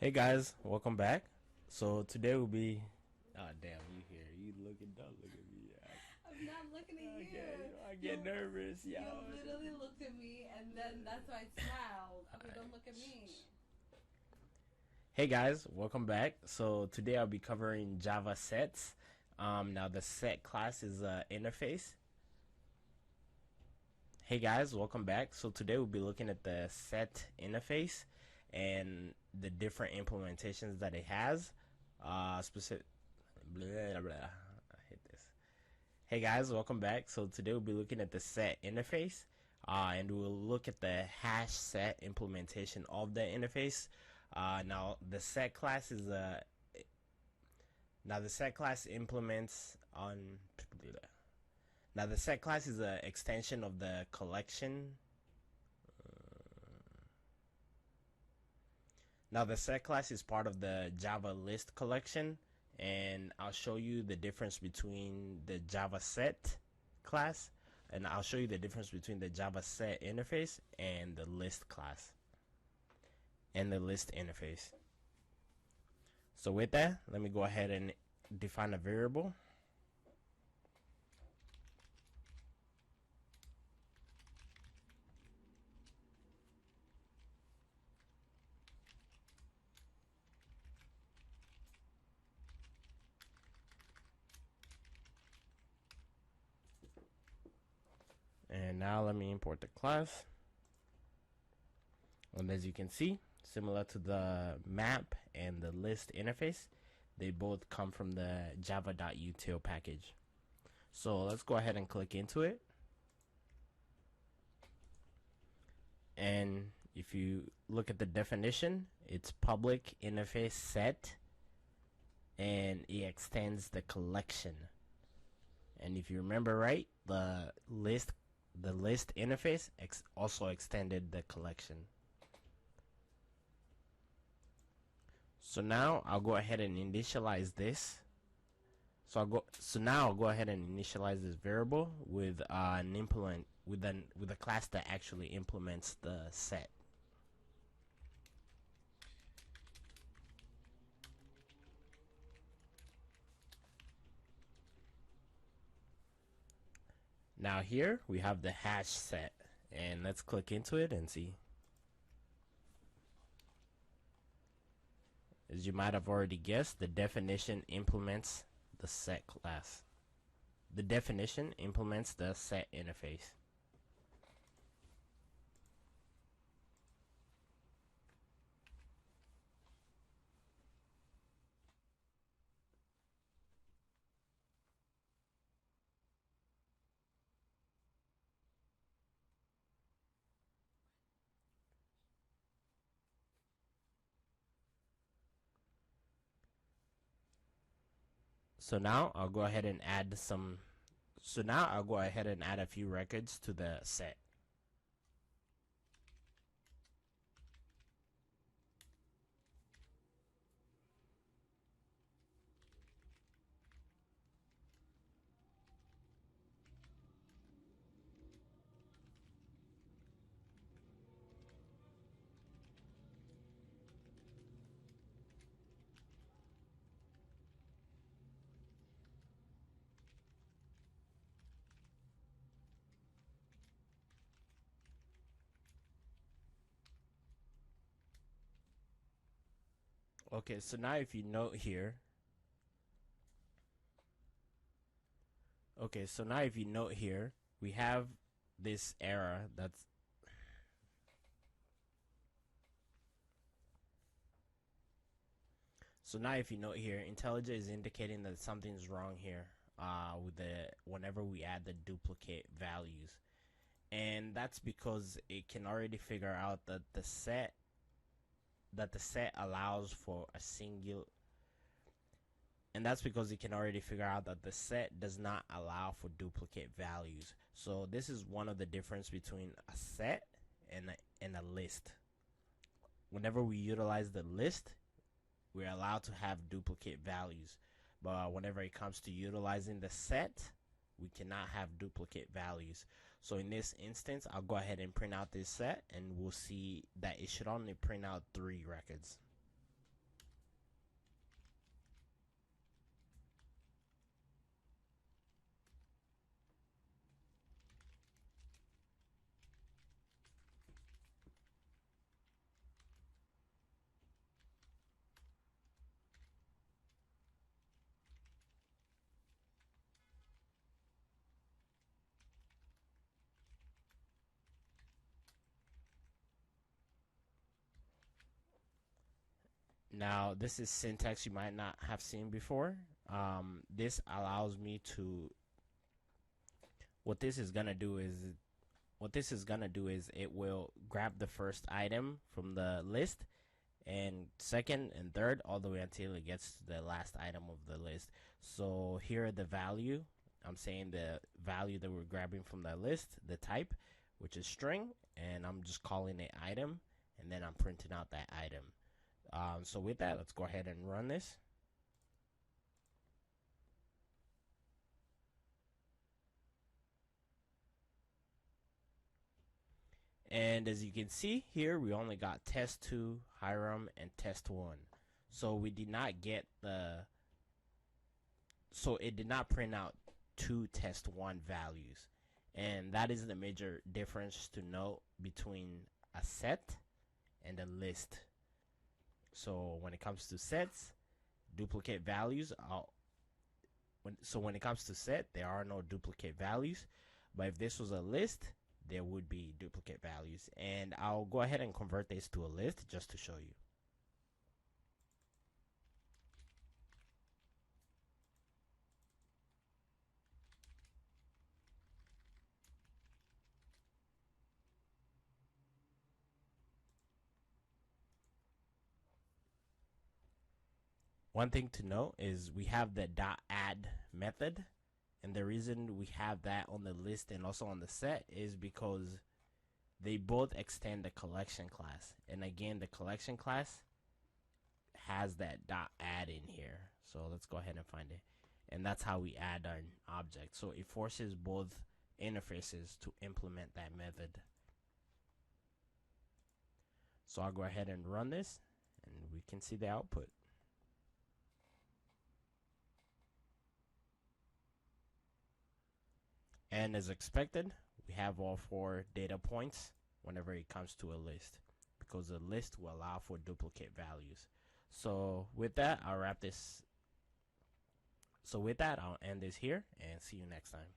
Hey guys, welcome back. So today will be. Oh damn, you here? You looking? Don't look at me. I'm not looking at you. I get nervous, You yo. literally looked at me, and then that's why I smiled. Okay, don't look at me. Hey guys, welcome back. So today I'll be covering Java sets. Now the set class is a interface. Hey guys, welcome back. So today we'll be looking at the set interface and the different implementations that it has. Specific. Blah, blah. I hate this. Hey guys, welcome back. So today we'll be looking at the set interface, and we'll look at the HashSet implementation of the interface. Now the set class is a now the set class implements on. Now the set class is an extension of the collection. Now the set class is part of the Java list collection, and I'll show you the difference between the Java set class, and I'll show you the difference between the Java set interface and the list class and the list interface. So with that, let me go ahead and define a variable. And now let me import the class. And as you can see, similar to the map and the list interface, they both come from the java.util package. So let's go ahead and click into it. And if you look at the definition, it's public interface set, and it extends the collection. And if you remember right, the list interface also extended the collection. So now I'll go ahead and initialize this. So now I'll go ahead and initialize this variable with an implement with a class that actually implements the set. Now here we have the hash set, and let's click into it and see. As you might have already guessed, the definition implements the set class. The definition implements the set interface. So now I'll go ahead and add a few records to the set. Okay, so now if you note here, we have this error that's So now if you note here, IntelliJ is indicating that something's wrong here with whenever we add the duplicate values. And that's because it can already figure out that the set allows for a single, and that's because it can already figure out that the set does not allow for duplicate values. So this is one of the difference between a set and a list. Whenever we utilize the list, we're allowed to have duplicate values, but whenever it comes to utilizing the set, we cannot have duplicate values. So in this instance, I'll go ahead and print out this set, and we'll see that it should only print out 3 records. Now, this is syntax you might not have seen before. This allows me to, what this is gonna do is it will grab the first item from the list, and second and third, all the way until it gets to the last item of the list. So here the value, I'm saying the value that we're grabbing from the list, the type, which is string, and I'm just calling it item, and then I'm printing out that item. So with that, let's go ahead and run this. And as you can see here, we only got test2, Hiram, and test1. So we did not get so it did not print out two test1 values. And that is the major difference to note between a set and a list. So when it comes to sets, duplicate values when it comes to set, there are no duplicate values. But if this was a list, there would be duplicate values. And I'll go ahead and convert this to a list just to show you. One thing to note is we have the .add method, and the reason we have that on the list and also on the set is because they both extend the collection class. And again, the collection class has that .add in here. So let's go ahead and find it. And that's how we add an object. So it forces both interfaces to implement that method. So I'll go ahead and run this, and we can see the output. And as expected, we have all 4 data points whenever it comes to a list, because a list will allow for duplicate values. So with that, I'll end this here and see you next time.